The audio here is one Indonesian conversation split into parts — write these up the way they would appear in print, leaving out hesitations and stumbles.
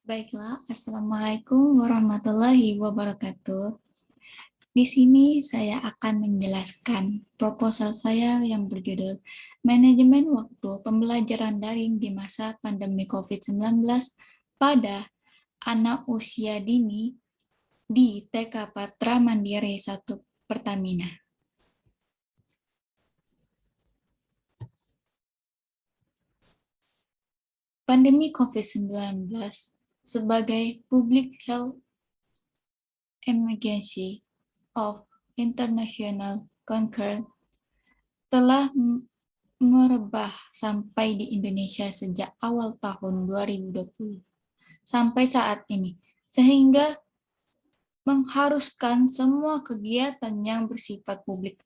Baiklah, Assalamualaikum warahmatullahi wabarakatuh. Di sini saya akan menjelaskan proposal saya yang berjudul Manajemen Waktu Pembelajaran Daring di Masa Pandemi COVID-19 pada Anak Usia Dini di TK Patra Mandiri 1 Pertamina. Pandemi COVID-19 sebagai Public Health Emergency of International Concern telah merebah sampai di Indonesia sejak awal tahun 2020 sampai saat ini, sehingga mengharuskan semua kegiatan yang bersifat publik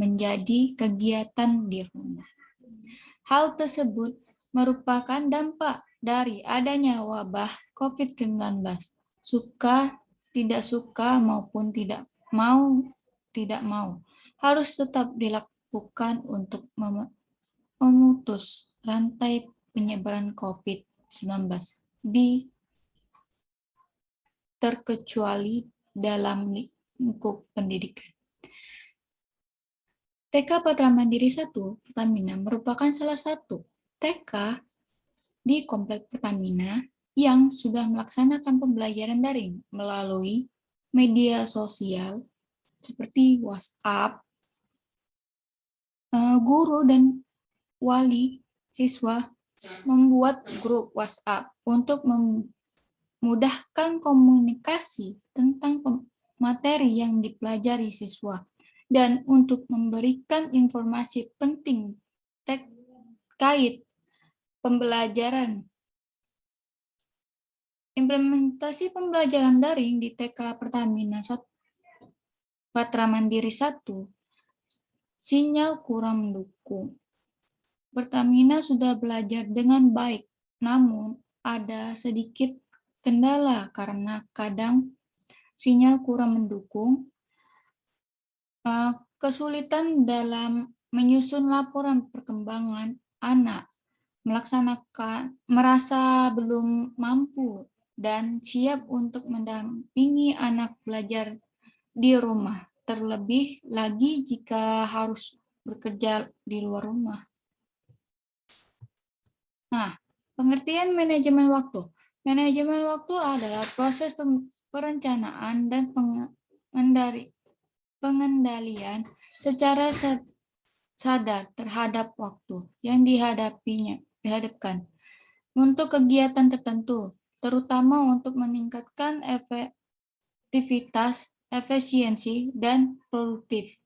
menjadi kegiatan di rumah. Hal tersebut merupakan dampak dari adanya wabah COVID-19. Tidak suka maupun tidak mau harus tetap dilakukan untuk memutus rantai penyebaran COVID-19 terkecuali dalam lingkup pendidikan. TK Patra Mandiri 1 Pertamina merupakan salah satu TK di Komplek Pertamina yang sudah melaksanakan pembelajaran daring melalui media sosial seperti WhatsApp. Guru dan wali siswa membuat grup WhatsApp untuk memudahkan komunikasi tentang materi yang dipelajari siswa dan untuk memberikan informasi penting terkait pembelajaran. Implementasi pembelajaran daring di TK Pertamina Patra Mandiri 1, sinyal kurang mendukung. Pertamina sudah belajar dengan baik, namun ada sedikit kendala karena kadang sinyal kurang mendukung, kesulitan dalam menyusun laporan perkembangan anak, merasa belum mampu dan siap untuk mendampingi anak belajar di rumah, terlebih lagi jika harus bekerja di luar rumah. Nah, pengertian manajemen waktu. Manajemen waktu adalah proses perencanaan dan pengendalian secara sadar terhadap waktu yang dihadapkan untuk kegiatan tertentu, terutama untuk meningkatkan efektivitas, efisiensi, dan produktif.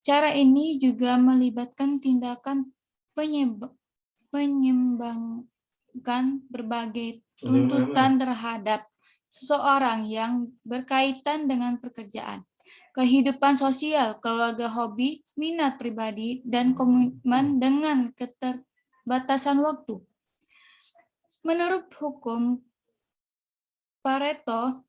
Cara ini juga melibatkan tindakan menyeimbangkan berbagai tuntutan terhadap seseorang yang berkaitan dengan pekerjaan, kehidupan sosial, keluarga, hobi, minat pribadi, dan komitmen dengan keterbatasan waktu. Menurut hukum Pareto,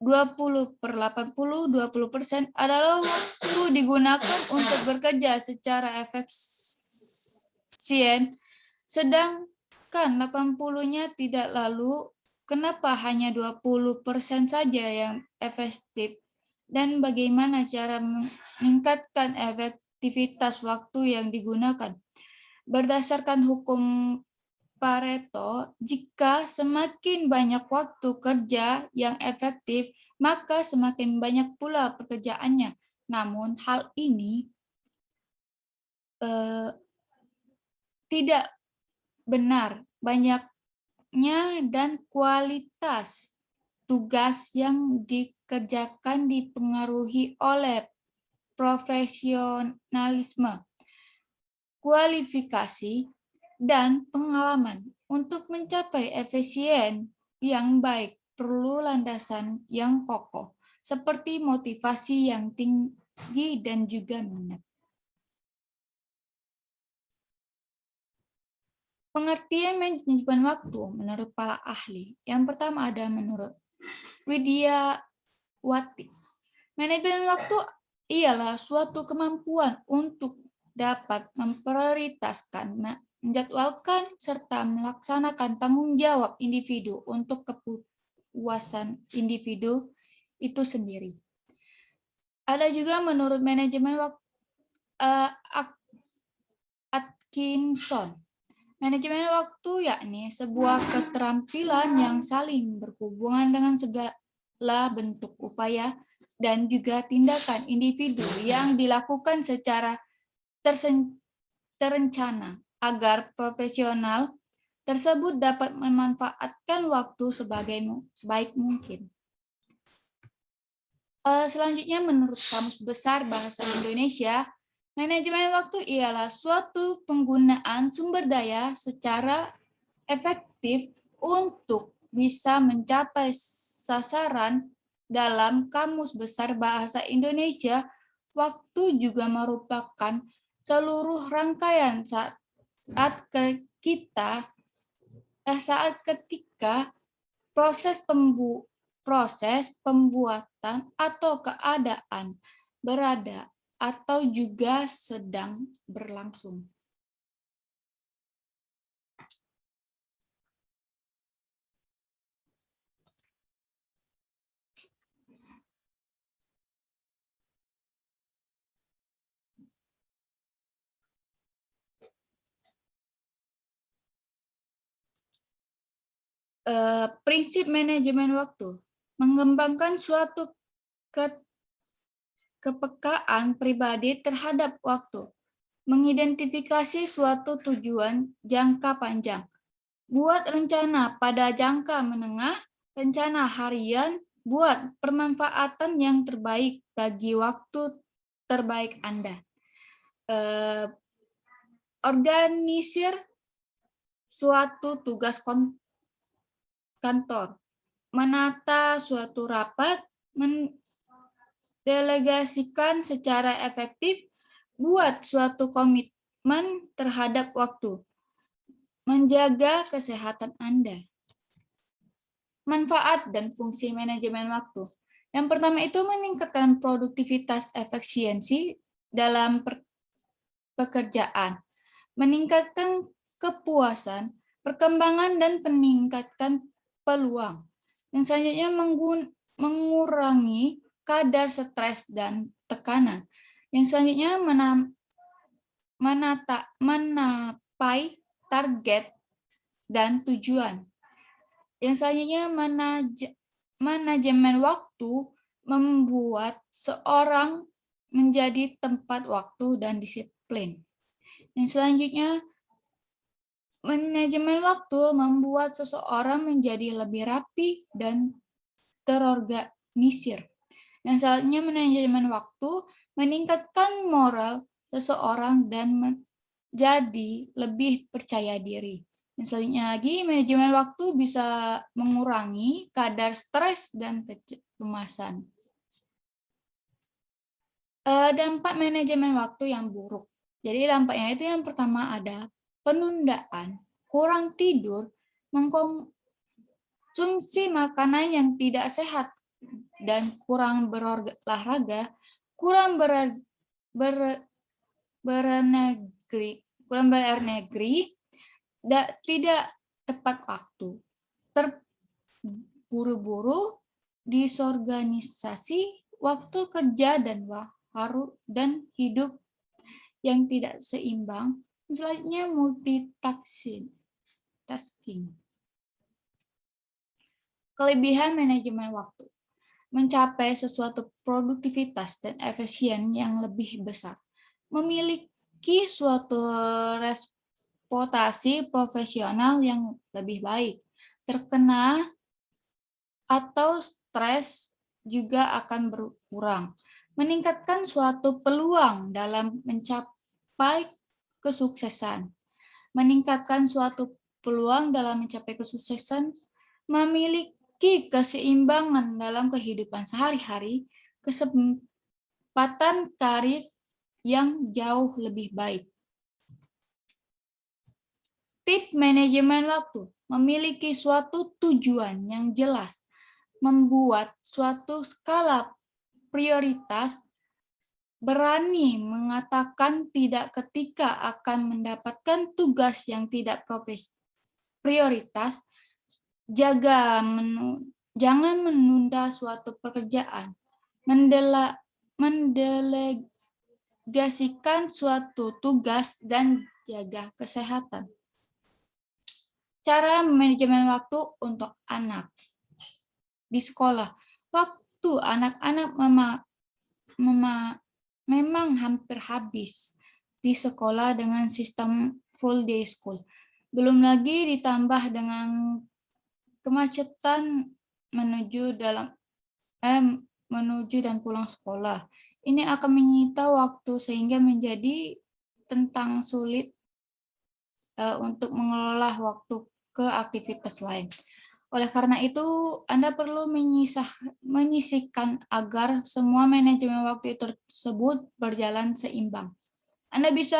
20/80, 20% adalah waktu digunakan untuk bekerja secara efisien, sedangkan 80-nya tidak. Lalu, kenapa hanya 20% saja yang efektif? Dan bagaimana cara meningkatkan efektivitas waktu yang digunakan? Berdasarkan hukum Pareto, jika semakin banyak waktu kerja yang efektif, maka semakin banyak pula pekerjaannya. Namun hal ini tidak benar. Banyaknya dan kualitas tugas yang dikerjakan dipengaruhi oleh profesionalisme, kualifikasi, dan pengalaman. Untuk mencapai efisien yang baik perlu landasan yang kokoh, seperti motivasi yang tinggi dan juga minat. Pengertian manajemen waktu menurut para ahli. Yang pertama ada menurut Widiawati. Manajemen waktu ialah suatu kemampuan untuk dapat memprioritaskan menjadwalkan serta melaksanakan tanggung jawab individu untuk kepuasan individu itu sendiri. Ada juga menurut manajemen Atkinson, manajemen waktu yakni sebuah keterampilan yang saling berhubungan dengan segala bentuk upaya dan juga tindakan individu yang dilakukan secara terencana agar profesional tersebut dapat memanfaatkan waktu sebaik mungkin. Selanjutnya, menurut Kamus Besar Bahasa Indonesia, manajemen waktu ialah suatu penggunaan sumber daya secara efektif untuk bisa mencapai sasaran. Dalam Kamus Besar Bahasa Indonesia, waktu juga merupakan seluruh rangkaian saat ketika proses pembuatan atau keadaan berada atau juga sedang berlangsung. Prinsip manajemen waktu mengembangkan suatu kepekaan pribadi terhadap waktu, mengidentifikasi suatu tujuan jangka panjang, buat rencana pada jangka menengah, rencana harian, buat permanfaatan yang terbaik bagi waktu terbaik Anda. Organisir suatu tugas kantor, menata suatu rapat, mendelegasikan secara efektif, buat suatu komitmen terhadap waktu, menjaga kesehatan Anda. Manfaat dan fungsi manajemen waktu. Yang pertama itu meningkatkan produktivitas efisiensi dalam pekerjaan, meningkatkan kepuasan, perkembangan, dan meningkatkan peluang. Yang selanjutnya mengurangi kadar stres dan tekanan. Yang selanjutnya menapai target dan tujuan. Yang selanjutnya manajemen waktu membuat seorang menjadi tempat waktu dan disiplin. Yang selanjutnya, manajemen waktu membuat seseorang menjadi lebih rapi dan terorganisir. Yang selanjutnya, manajemen waktu meningkatkan moral seseorang dan menjadi lebih percaya diri. Yang selanjutnya lagi, manajemen waktu bisa mengurangi kadar stres dan kecemasan. Dampak manajemen waktu yang buruk. Jadi dampaknya itu yang pertama ada penundaan, kurang tidur, mengkonsumsi makanan yang tidak sehat, dan kurang berolahraga, kurang bernegeri, tidak tepat waktu, terburu-buru, disorganisasi, waktu kerja dan hidup yang tidak seimbang. Selanjutnya multitasking. Kelebihan manajemen waktu. Mencapai sesuatu produktivitas dan efisien yang lebih besar. Memiliki suatu reputasi profesional yang lebih baik. Terkena atau stres juga akan berkurang. Meningkatkan suatu peluang dalam mencapai kesuksesan. Meningkatkan suatu peluang dalam mencapai kesuksesan, memiliki keseimbangan dalam kehidupan sehari-hari, kesempatan karir yang jauh lebih baik. Tip manajemen waktu, memiliki suatu tujuan yang jelas, membuat suatu skala prioritas berani mengatakan tidak ketika akan mendapatkan tugas yang tidak prioritas, jangan menunda suatu pekerjaan, mendelegasikan suatu tugas, dan jaga kesehatan. Cara manajemen waktu untuk anak di sekolah. Waktu anak-anak memang hampir habis di sekolah dengan sistem full day school. Belum lagi ditambah dengan kemacetan menuju dan pulang sekolah. Ini akan menyita waktu sehingga menjadi tentang sulit untuk mengelola waktu ke aktivitas lain. Oleh karena itu, Anda perlu menyisihkan agar semua manajemen waktu tersebut berjalan seimbang. Anda bisa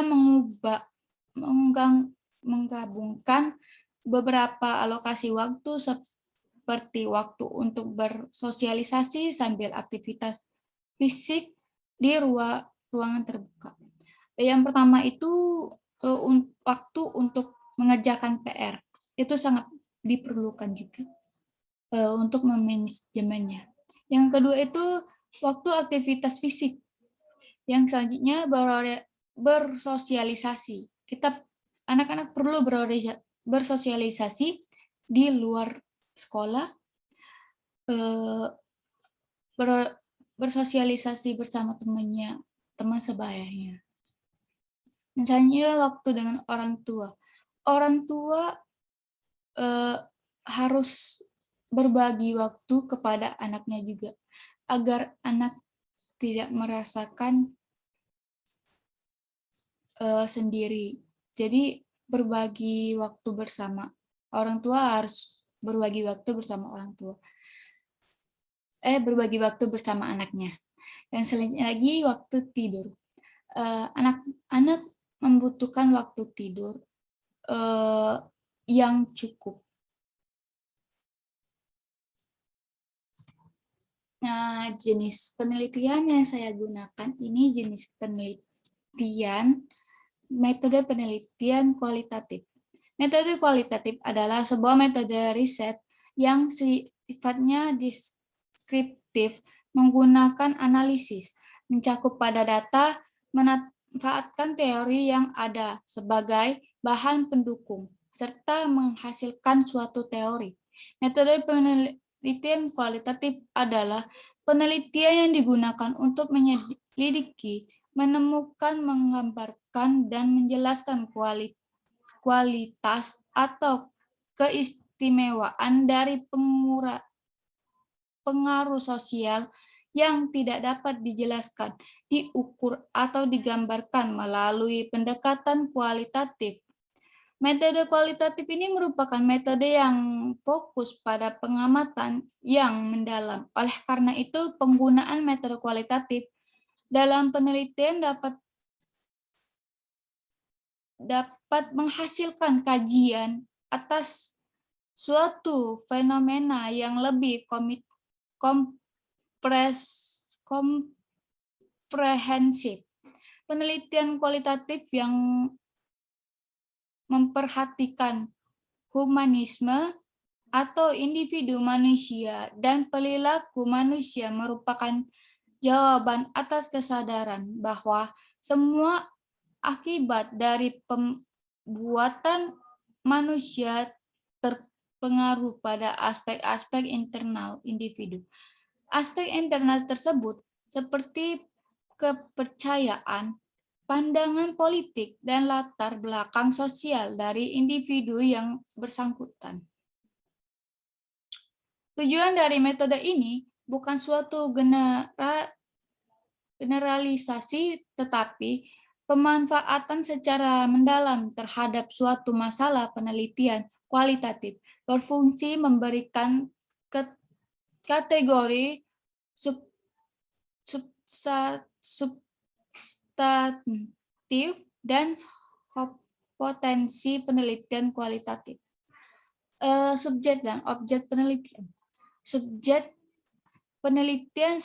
menggabungkan beberapa alokasi waktu seperti waktu untuk bersosialisasi sambil aktivitas fisik di ruangan terbuka. Yang pertama itu waktu untuk mengerjakan PR. Itu sangat diperlukan juga untuk memanajemennya. Yang kedua itu waktu aktivitas fisik. Yang selanjutnya bersosialisasi. Anak-anak perlu bersosialisasi di luar sekolah, bersosialisasi bersama teman sebayanya. Misalnya waktu dengan orang tua. Orang tua harus berbagi waktu kepada anaknya juga, agar anak tidak merasakan sendiri. Jadi berbagi waktu bersama. Orang tua harus berbagi waktu bersama orang tua. Berbagi waktu bersama anaknya. Yang selanjutnya lagi waktu tidur. Anak-anak membutuhkan waktu tidur yang cukup. Nah, jenis penelitian yang saya gunakan ini jenis penelitian, metode penelitian kualitatif. Metode kualitatif adalah sebuah metode riset yang sifatnya deskriptif, menggunakan analisis, mencakup pada data, memanfaatkan teori yang ada sebagai bahan pendukung, serta menghasilkan suatu teori. Metode penelitian kualitatif adalah penelitian yang digunakan untuk menyelidiki, menemukan, menggambarkan, dan menjelaskan kualitas atau keistimewaan dari pengaruh sosial yang tidak dapat dijelaskan, diukur, atau digambarkan melalui pendekatan kualitatif. Metode kualitatif ini merupakan metode yang fokus pada pengamatan yang mendalam. Oleh karena itu, penggunaan metode kualitatif dalam penelitian dapat menghasilkan kajian atas suatu fenomena yang lebih komprehensif. Penelitian kualitatif yang memperhatikan humanisme atau individu manusia dan perilaku manusia merupakan jawaban atas kesadaran bahwa semua akibat dari perbuatan manusia terpengaruh pada aspek-aspek internal individu. Aspek internal tersebut seperti kepercayaan, pandangan politik, dan latar belakang sosial dari individu yang bersangkutan. Tujuan dari metode ini bukan suatu generalisasi, tetapi pemanfaatan secara mendalam terhadap suatu masalah. Penelitian kualitatif berfungsi memberikan kategori substantif dan potensi penelitian kualitatif. Subjek dan objek penelitian. Subjek penelitian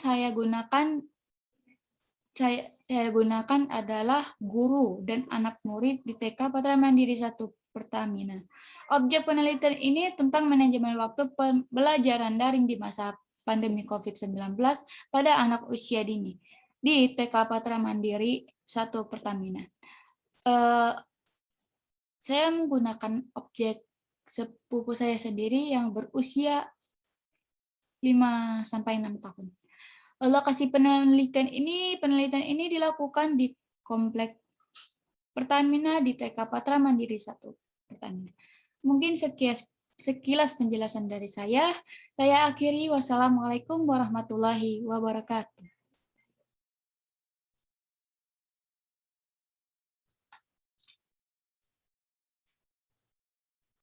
saya gunakan adalah guru dan anak murid di TK Patra Mandiri 1 Pertamina. Objek penelitian ini tentang manajemen waktu pembelajaran daring di masa pandemi COVID-19 pada anak usia dini di TK Patra Mandiri 1 Pertamina. Saya menggunakan objek sepupu saya sendiri yang berusia 5-6 tahun. Lokasi penelitian ini dilakukan di Komplek Pertamina di TK Patra Mandiri 1 Pertamina. Mungkin sekilas penjelasan dari saya. Saya akhiri. Wassalamualaikum warahmatullahi wabarakatuh.